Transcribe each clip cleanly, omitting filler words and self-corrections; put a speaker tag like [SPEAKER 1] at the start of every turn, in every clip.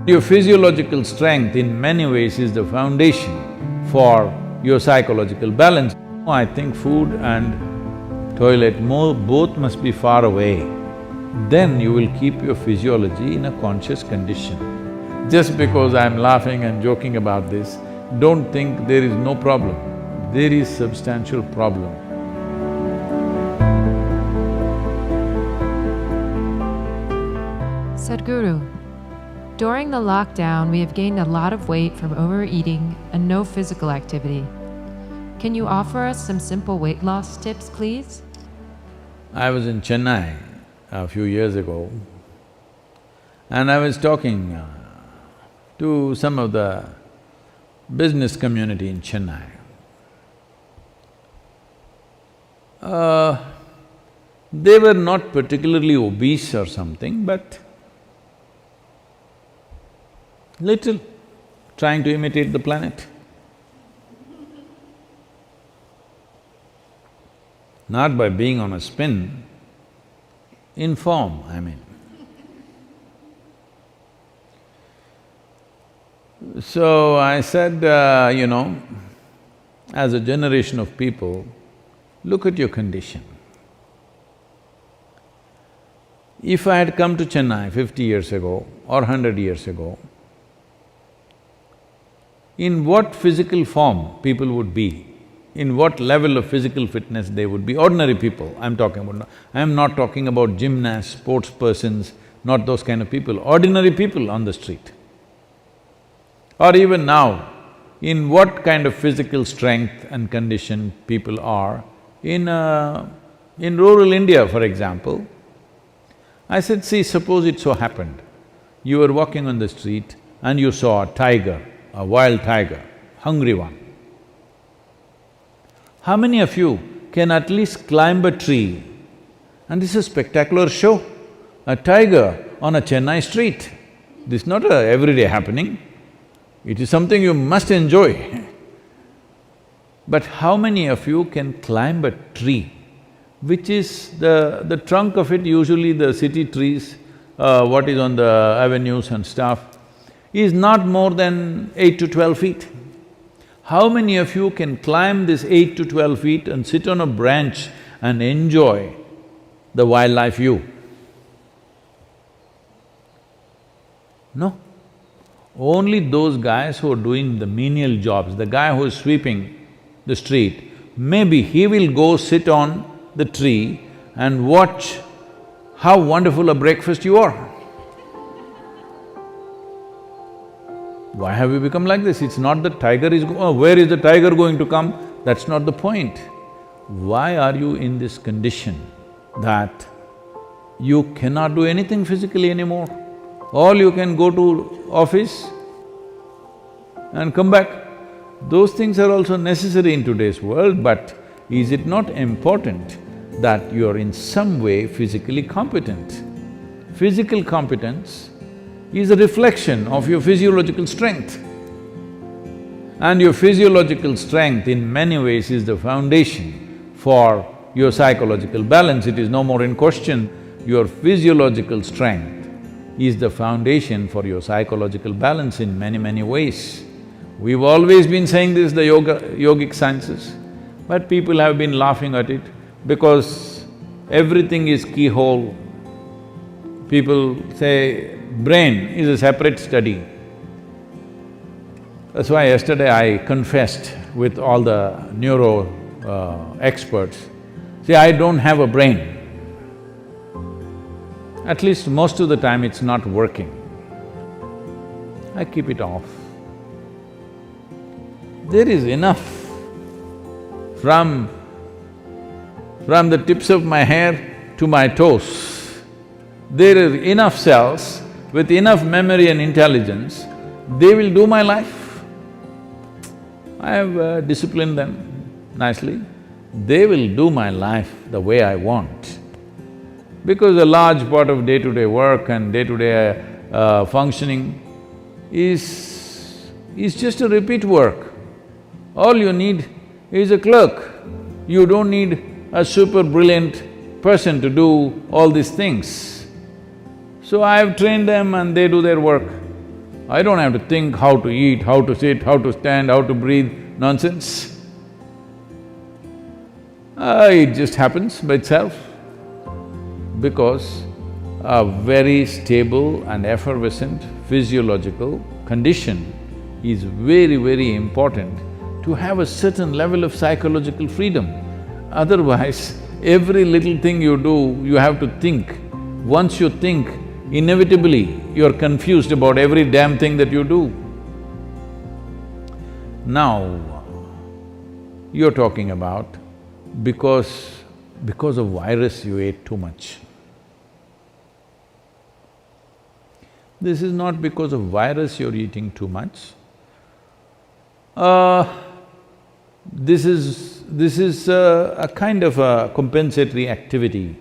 [SPEAKER 1] Your physiological strength in many ways is the foundation for your psychological balance. I think food and toilet both must be far away. Then you will keep your physiology in a conscious condition. Just because I'm laughing and joking about this, don't think there is no problem. There is substantial problem.
[SPEAKER 2] Sadhguru, during the lockdown, we have gained a lot of weight from overeating and no physical activity. Can you offer us some simple weight loss tips, please?
[SPEAKER 1] I was in Chennai a few years ago and I was talking to some of the business community in Chennai. They were not particularly obese or something, but little, trying to imitate the planet. Not by being on a spin, in form, I mean. So I said, as a generation of people, look at your condition. If I had come to Chennai 50 years ago or 100 years ago, in what physical form people would be, in what level of physical fitness they would be, ordinary people I'm talking about. I'm not talking about gymnasts, sports persons, not those kind of people, ordinary people on the street. Or even now, in what kind of physical strength and condition people are in rural India, for example. I said, see, suppose it so happened, you were walking on the street and you saw a tiger, a wild tiger, hungry one. How many of you can at least climb a tree? And this is a spectacular show, a tiger on a Chennai street. This is not a everyday happening, it is something you must enjoy. But how many of you can climb a tree, which is the trunk of it, usually the city trees, what is on the avenues and stuff, is not more than 8 to 12 feet. How many of you can climb this 8 to 12 feet and sit on a branch and enjoy the wildlife view? No. Only those guys who are doing the menial jobs, the guy who is sweeping the street, maybe he will go sit on the tree and watch how wonderful a breakfast you are. Why have we become like this? It's not that tiger is… where is the tiger going to come? That's not the point. Why are you in this condition that you cannot do anything physically anymore? All you can go to office and come back. Those things are also necessary in today's world, but is it not important that you are in some way physically competent? Physical competence is a reflection of your physiological strength. And your physiological strength in many ways is the foundation for your psychological balance. It is no more in question. Your physiological strength is the foundation for your psychological balance in many ways. We've always been saying this, the yogic sciences, but people have been laughing at it because everything is keyhole. People say brain is a separate study. That's why yesterday I confessed with all the neuro experts, see, I don't have a brain. At least most of the time it's not working. I keep it off. There is enough from the tips of my hair to my toes. There are enough cells with enough memory and intelligence, they will do my life. I have disciplined them nicely. They will do my life the way I want. Because a large part of day-to-day work and day-to-day functioning is just a repeat work. All you need is a clerk. You don't need a super brilliant person to do all these things. So I have trained them and they do their work. I don't have to think how to eat, how to sit, how to stand, how to breathe, nonsense. It just happens by itself because a very stable and effervescent physiological condition is very, very important to have a certain level of psychological freedom. Otherwise, every little thing you do, you have to think. Once you think, inevitably you're confused about every damn thing that you do. Now, you're talking about because of virus you ate too much. This is not because of virus you're eating too much. This is a kind of a compensatory activity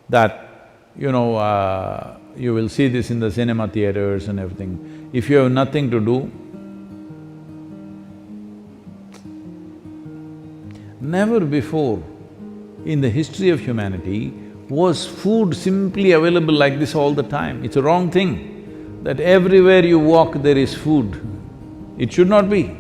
[SPEAKER 1] that, you will see this in the cinema theaters and everything. If you have nothing to do, never before in the history of humanity was food simply available like this all the time. It's a wrong thing that everywhere you walk there is food. It should not be.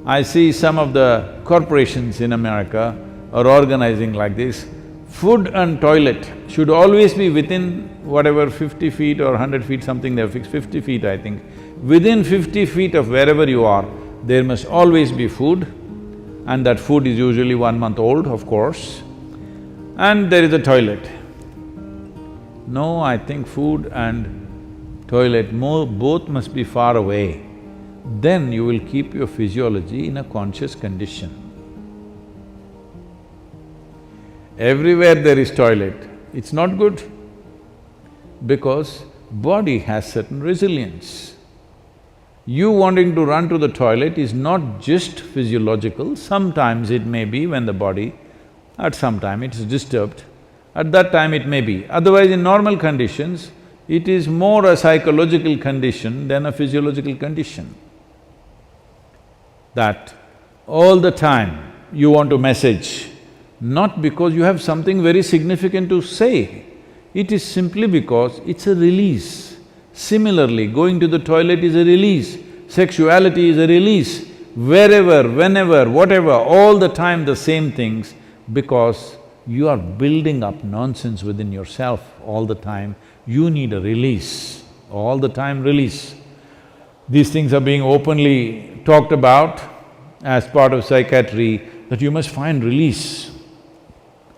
[SPEAKER 1] I see some of the corporations in America are organizing like this. Food and toilet should always be within whatever 50 feet or 100 feet, something they've fixed, 50 feet I think. Within 50 feet of wherever you are, there must always be food, and that food is usually 1 month old, of course, and there is a toilet. No, I think food and toilet both must be far away. Then you will keep your physiology in a conscious condition. Everywhere there is toilet, it's not good because body has certain resilience. You wanting to run to the toilet is not just physiological, sometimes it may be when the body, at some time it is disturbed, at that time it may be. Otherwise, in normal conditions, it is more a psychological condition than a physiological condition. That all the time you want to message, not because you have something very significant to say, it is simply because it's a release. Similarly, going to the toilet is a release, sexuality is a release, wherever, whenever, whatever, all the time the same things, because you are building up nonsense within yourself all the time. You need a release, all the time release. These things are being openly talked about as part of psychiatry, that you must find release.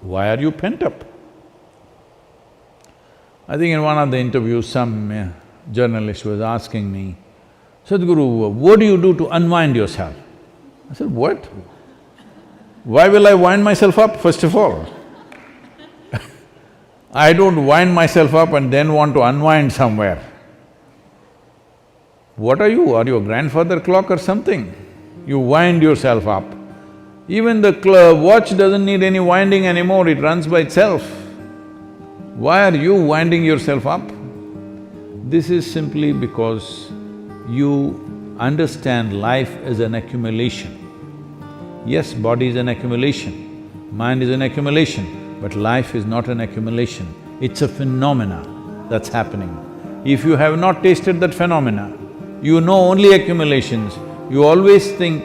[SPEAKER 1] Why are you pent up? I think in one of the interviews, some journalist was asking me, Sadhguru, what do you do to unwind yourself? I said, what? Why will I wind myself up, first of all? I don't wind myself up and then want to unwind somewhere. What are you? Are you a grandfather clock or something? You wind yourself up. Even the watch doesn't need any winding anymore, it runs by itself. Why are you winding yourself up? This is simply because you understand life as an accumulation. Yes, body is an accumulation, mind is an accumulation, but life is not an accumulation, it's a phenomena that's happening. If you have not tasted that phenomena, you know only accumulations, you always think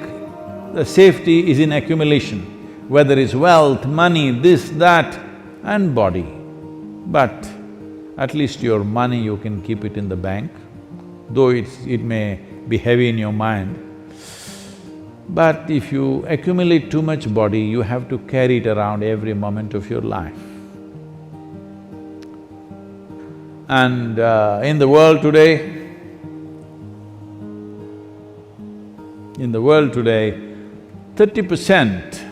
[SPEAKER 1] the safety is in accumulation, whether it's wealth, money, this, that, and body. But at least your money you can keep it in the bank, though it may be heavy in your mind. But if you accumulate too much body, you have to carry it around every moment of your life. And in the world today, 30%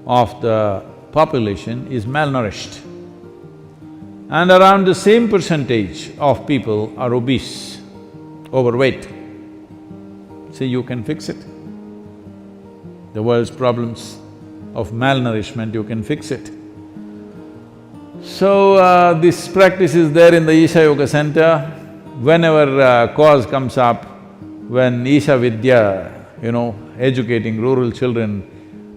[SPEAKER 1] of the population is malnourished, and around the same percentage of people are obese, overweight. See, you can fix it. The world's problems of malnourishment, you can fix it. So, this practice is there in the Isha Yoga Center. Whenever cause comes up, when Isha Vidya, educating rural children,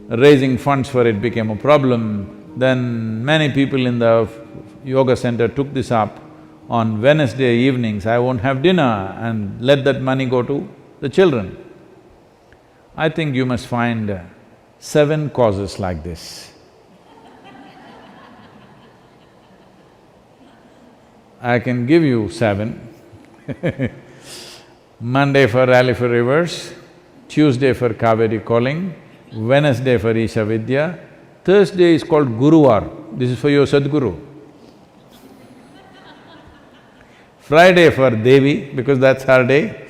[SPEAKER 1] raising funds for it became a problem, then many people in the yoga center took this up. on Wednesday evenings I won't have dinner and let that money go to the children. I think you must find 7 causes like this. I can give you 7. Monday for Rally for Rivers, Tuesday for Kaveri Calling, Wednesday for Isha Vidya, Thursday is called Guruvar, this is for your Sadguru. Friday for Devi, because that's her day.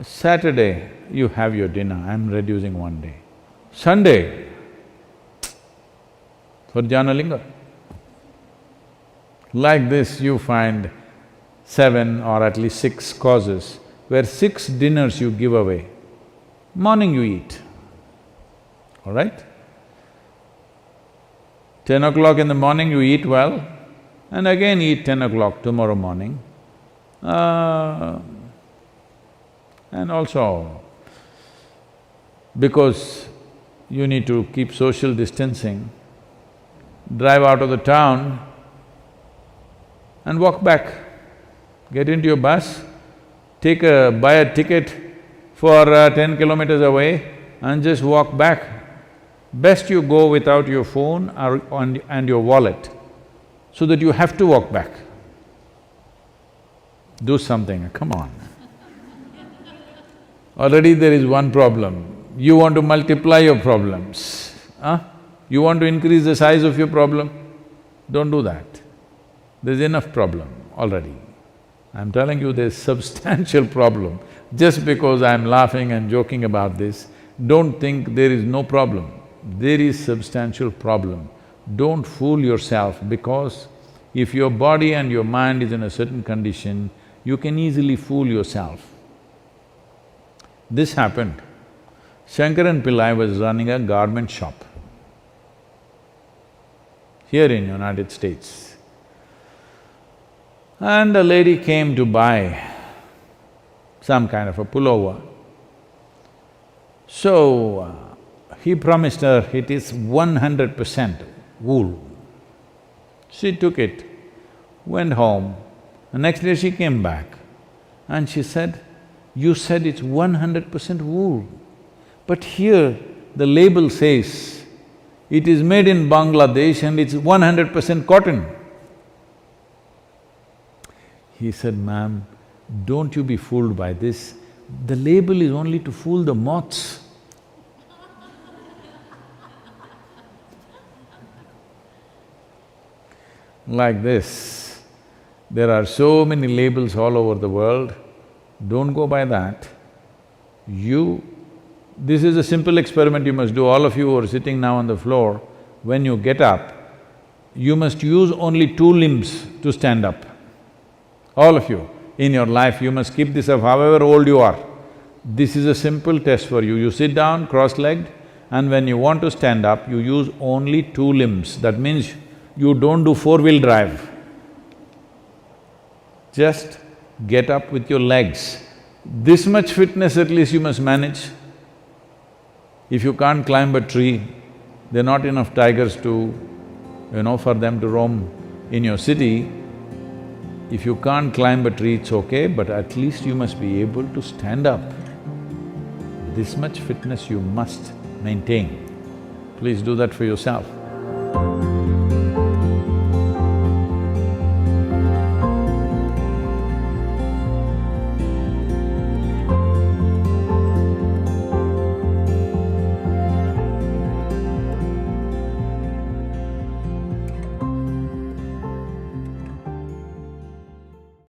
[SPEAKER 1] Saturday, you have your dinner, I'm reducing 1 day. Sunday, for Janalinga. Like this, you find 7 or at least 6 causes where 6 dinners you give away. Morning you eat, all right? 10 o'clock in the morning you eat well, and again eat 10 o'clock tomorrow morning. And also, because you need to keep social distancing, drive out of the town and walk back. Get into your bus, buy a ticket for 10 kilometers away and just walk back. Best you go without your phone and your wallet, so that you have to walk back. Do something, come on. Already there is one problem, you want to multiply your problems, huh? You want to increase the size of your problem? Don't do that. There's enough problem already. I'm telling you there's substantial problem. Just because I'm laughing and joking about this, don't think there is no problem. There is substantial problem. Don't fool yourself, because if your body and your mind is in a certain condition, you can easily fool yourself. This happened. Shankaran Pillai was running a garment shop here in United States. And a lady came to buy some kind of a pullover. So, he promised her it is 100% wool. She took it, went home. The next day she came back and she said, "You said it's 100% wool, but here the label says it is made in Bangladesh and it's 100% cotton." He said, "Ma'am, don't you be fooled by this. The label is only to fool the moths." Like this, there are so many labels all over the world, don't go by that. This is a simple experiment you must do, all of you who are sitting now on the floor, when you get up, you must use only 2 limbs to stand up. All of you, in your life you must keep this up however old you are. This is a simple test for you. You sit down cross-legged and when you want to stand up, you use only 2 limbs. That means you don't do 4-wheel drive. Just get up with your legs. This much fitness at least you must manage. If you can't climb a tree, there are not enough tigers to, for them to roam in your city. If you can't climb a tree, it's okay, but at least you must be able to stand up. This much fitness you must maintain. Please do that for yourself.